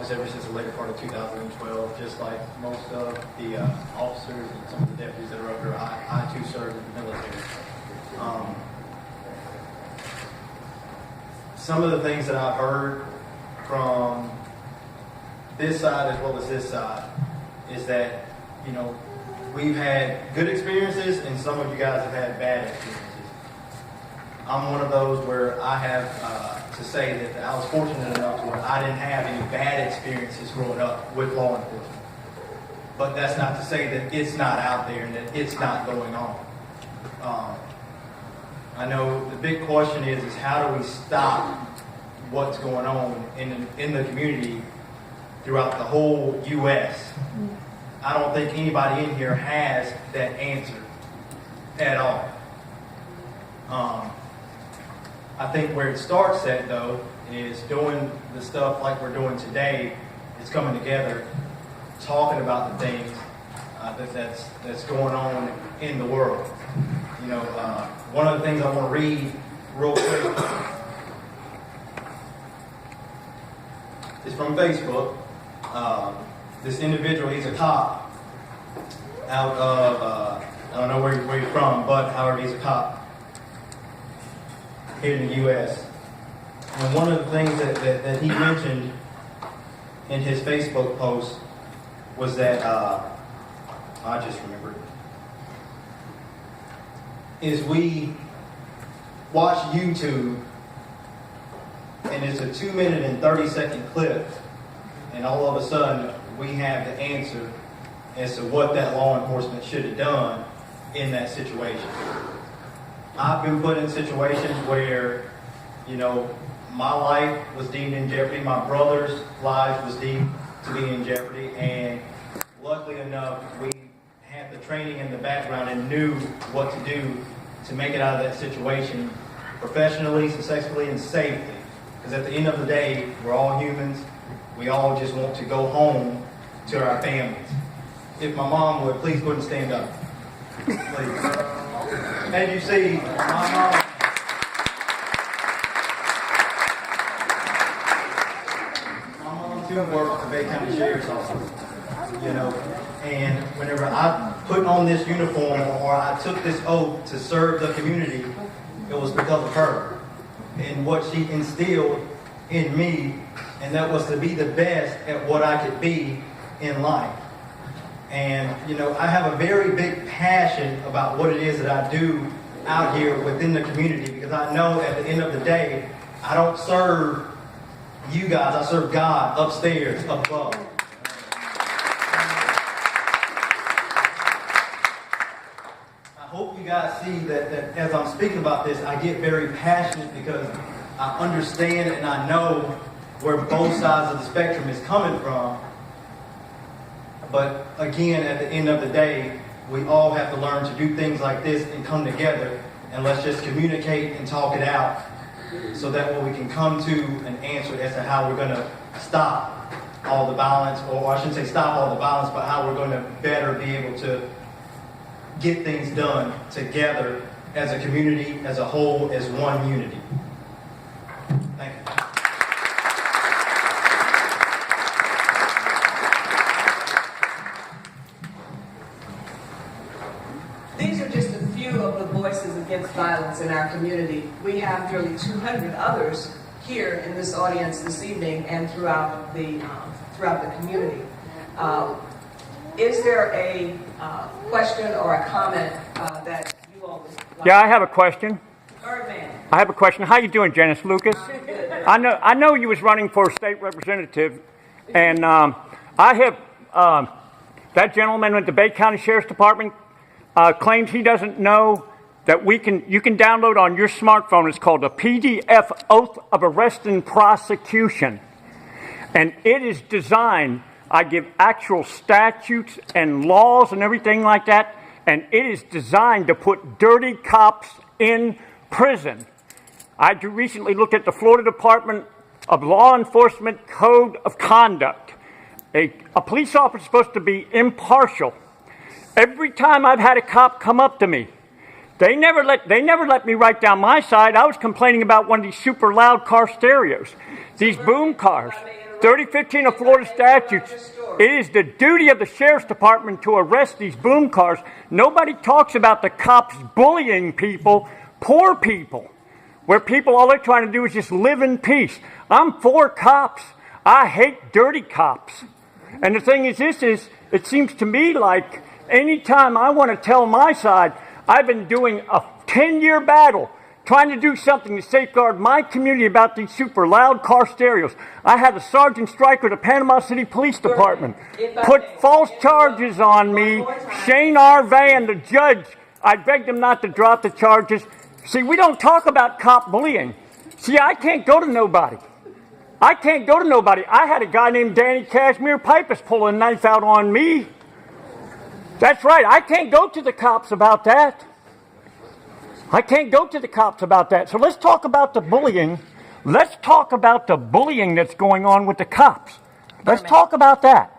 office ever since the later part of 2012, just like most of the officers and some of the deputies that are up here. I too served in the military. Some of the things that I've heard from this side as well as this side is that, we've had good experiences and some of you guys have had bad experiences. I'm one of those where I have to say that I was fortunate enough to where I didn't have any bad experiences growing up with law enforcement. But that's not to say that it's not out there and that it's not going on. I know the big question is how do we stop what's going on in the community throughout the whole U.S.? I don't think anybody in here has that answer at all. I think where it starts at, though, is doing the stuff like we're doing today. It's coming together, talking about the things that's going on in the world. One of the things I want to read real quick is from Facebook. This individual, he's a cop out of, I don't know where you're from, but however, he's a cop here in the U.S. And one of the things that he mentioned in his Facebook post was that, I just remembered, is we watch YouTube and it's a 2-minute and 30-second clip, and all of a sudden we have the answer as to what that law enforcement should have done in that situation. I've been put in situations where, my life was deemed in jeopardy, my brother's life was deemed to be in jeopardy, and luckily enough, we had the training in the background and knew what to do to make it out of that situation professionally, successfully, and safely. Because at the end of the day, we're all humans. We all just want to go home to our families. If my mom would, please go ahead and stand up. Please. As you see, my mom too works at the Bay County Sheriff's Office. And whenever I put on this uniform or I took this oath to serve the community, it was because of her and what she instilled in me, and that was to be the best at what I could be in life. And, I have a very big passion about what it is that I do out here within the community, because I know at the end of the day, I don't serve you guys, I serve God upstairs, above. I hope you guys see that as I'm speaking about this, I get very passionate because I understand and I know where both sides of the spectrum is coming from. But again, at the end of the day, we all have to learn to do things like this and come together, and let's just communicate and talk it out so that way we can come to an answer as to how we're going to stop all the violence, or I shouldn't say stop all the violence, but how we're going to better be able to get things done together as a community, as a whole, as one unity. Thank you. These are just a few of the voices against violence in our community. We have nearly 200 others here in this audience this evening and throughout the community. Is there a question or a comment that you all would like? Yeah, I have a question. Birdman. I have a question. How you doing, Janice Lucas? I know you was running for state representative, and I have that gentleman at the Bay County Sheriff's Department claims he doesn't know that you can download on your smartphone. It's called a PDF Oath of Arrest and Prosecution, and it is designed. I give actual statutes and laws and everything like that, and it is designed to put dirty cops in prison. I recently looked at the Florida Department of Law Enforcement Code of Conduct. A police officer is supposed to be impartial. Every time I've had a cop come up to me, they never let me write down my side. I was complaining about one of these super loud car stereos, these boom cars. 3015 of Florida statutes, it is the duty of the sheriff's department to arrest these boom cars. Nobody talks about the cops bullying people, poor people, where people, all they're trying to do is just live in peace. I'm for cops. I hate dirty cops. And the thing is, it seems to me like anytime I want to tell my side, I've been doing a 10-year battle trying to do something to safeguard my community about these super loud car stereos. I had a sergeant striker at the Panama City Police Department put false charges on me. Shane R. Van, the judge, I begged him not to drop the charges. See, we don't talk about cop bullying. See, I can't go to nobody. I can't go to nobody. I had a guy named Danny Cashmere Pipus pull a knife out on me. That's right. I can't go to the cops about that. I can't go to the cops about that. So let's talk about the bullying. Let's talk about the bullying that's going on with the cops. Let's talk about that.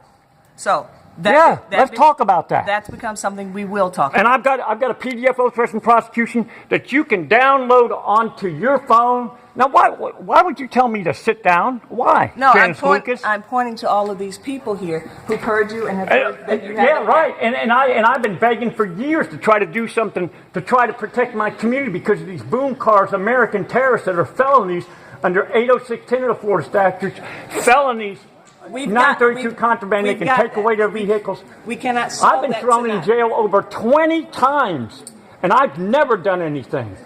So let's talk about that. That's become something we will talk about. And I've got a PDF of threats and prosecution that you can download onto your phone. Now, why would you tell me to sit down? Why? No, Lucas? I'm pointing to all of these people here who've heard you and have heard that you have. Yeah, right. And I've been begging for years to try to do something to try to protect my community because of these boom cars, American terrorists that are felonies under 80610 of the Florida statutes, felonies. 932 contraband, they can take away their vehicles. We cannot solve I've been that thrown tonight. in jail over 20 times, and I've never done anything.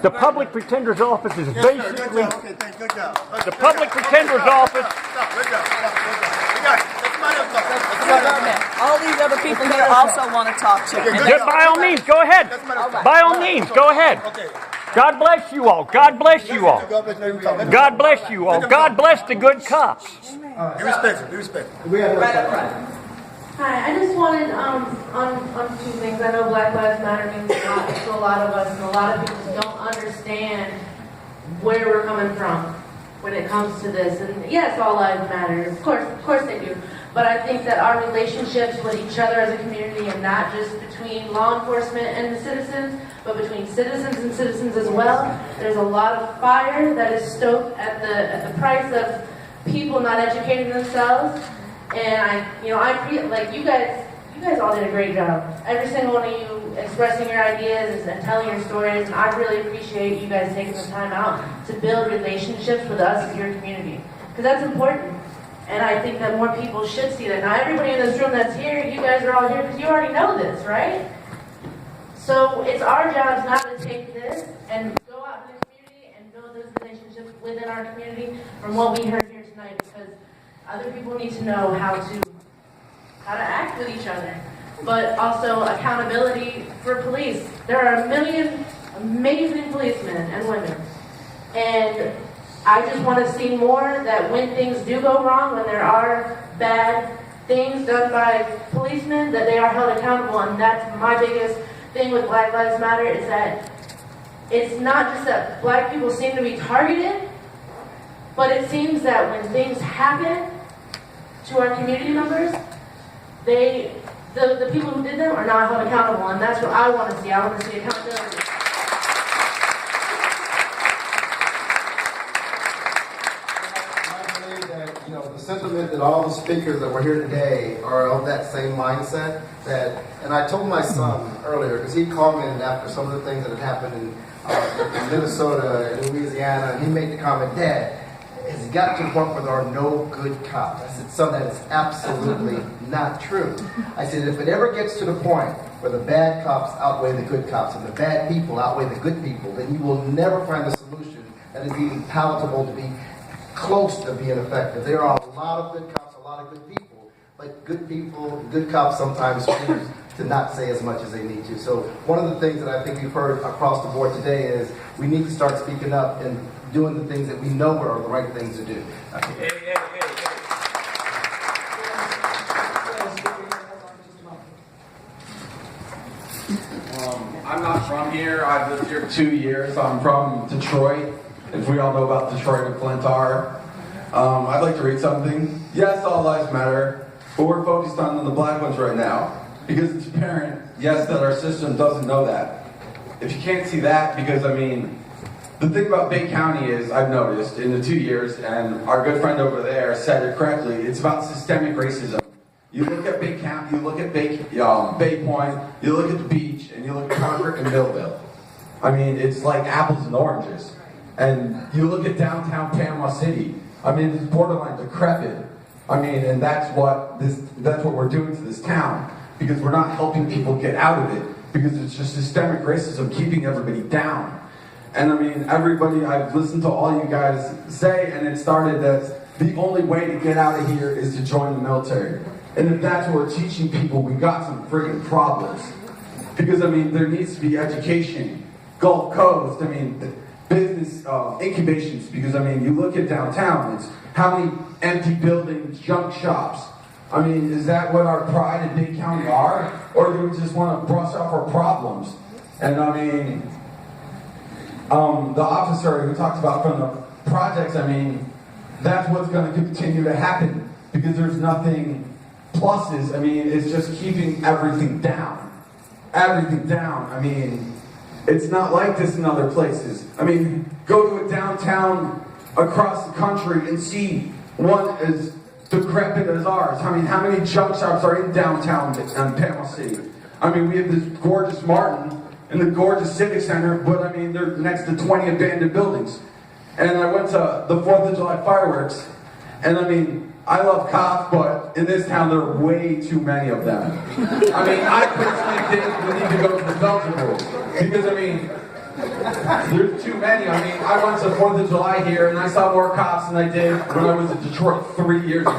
The public pretender's office is basically... Good job. The public pretender's office... All these other people here also want to talk to you. Just by all means, go ahead. By all means, go ahead. God bless you all. God bless you all. God bless you all. God bless the good cops. Be respectful. Be respectful. Right up front. Hi, I just wanted on two things. I know Black Lives Matter means a lot to a lot of us, and a lot of people don't understand where we're coming from when it comes to this. And yes, all lives matter. Of course they do. But I think that our relationships with each other as a community, and not just between law enforcement and the citizens, but between citizens and citizens as well, there's a lot of fire that is stoked at the price of people not educating themselves. And I feel like you guys all did a great job. Every single one of you expressing your ideas and telling your stories, and I really appreciate you guys taking the time out to build relationships with us as your community, because that's important. And I think that more people should see that. Now, everybody in this room that's here, you guys are all here because you already know this, right? So it's our job now to take this and go out in the community and build those relationships within our community from what we heard here tonight, because other people need to know how to act with each other, but also accountability for police. There are a million amazing policemen and women, and I just want to see more that when things do go wrong, when there are bad things done by policemen, that they are held accountable. And that's my biggest thing with Black Lives Matter, is that it's not just that black people seem to be targeted, but it seems that when things happen to our community members, the people who did them are not held accountable, and that's what I want to see. I want to see accountability. I believe that, the sentiment that all the speakers that were here today are of that same mindset. And I told my son earlier, because he commented after some of the things that had happened in Minnesota and Louisiana, and he made the comment, "Dad, it's got to the point where there are no good cops." I said, "Son, that is absolutely not true." I said, "If it ever gets to the point where the bad cops outweigh the good cops and the bad people outweigh the good people, then you will never find a solution that is even palatable to be close to being effective." There are a lot of good cops, a lot of good people, but good cops sometimes choose to not say as much as they need to. So one of the things that I think we've heard across the board today is we need to start speaking up and doing the things that we know are the right things to do. I'm not from here. I've lived here 2 years. I'm from Detroit. If we all know about Detroit and Clintar. I'd like to read something. Yes, all lives matter, but we're focused on the black ones right now. Because it's apparent, yes, that our system doesn't know that. If you can't see that, because, the thing about Bay County is, I've noticed in the 2 years, and our good friend over there said it correctly, it's about systemic racism. You look at Bay County, you look at Bay Point, you look at the beach, and you look at Concord and Millville. I mean, it's like apples and oranges. And you look at downtown Panama City. I mean, it's borderline decrepit. I mean, and that's what we're doing to this town, because we're not helping people get out of it, because it's just systemic racism keeping everybody down. And I mean, everybody, I've listened to all you guys say, and it started that the only way to get out of here is to join the military. And if that's what we're teaching people, we got some friggin' problems. Because I mean, there needs to be education, Gulf Coast, I mean, business incubations, because I mean, you look at downtown, it's how many empty buildings, junk shops. I mean, is that what our pride in Bay County are? Or do we just want to brush off our problems? And I mean, the officer who talked about from the projects, I mean, that's what's going to continue to happen, because there's nothing pluses. I mean, it's just keeping everything down. Everything down. I mean, it's not like this in other places. I mean, go to a downtown across the country and see one as decrepit as ours. I mean, how many junk shops are in downtown Panama City? I mean, we have this gorgeous Martin and the gorgeous Civic Center, but I mean, they're next to 20 abandoned buildings. And I went to the 4th of July fireworks, and I mean, I love cops, but in this town, there are way too many of them. I mean, I personally think we need to go to the Belgian rules, because I mean, there's too many. I mean, I went to 4th of July here, and I saw more cops than I did when I was in Detroit 3 years ago.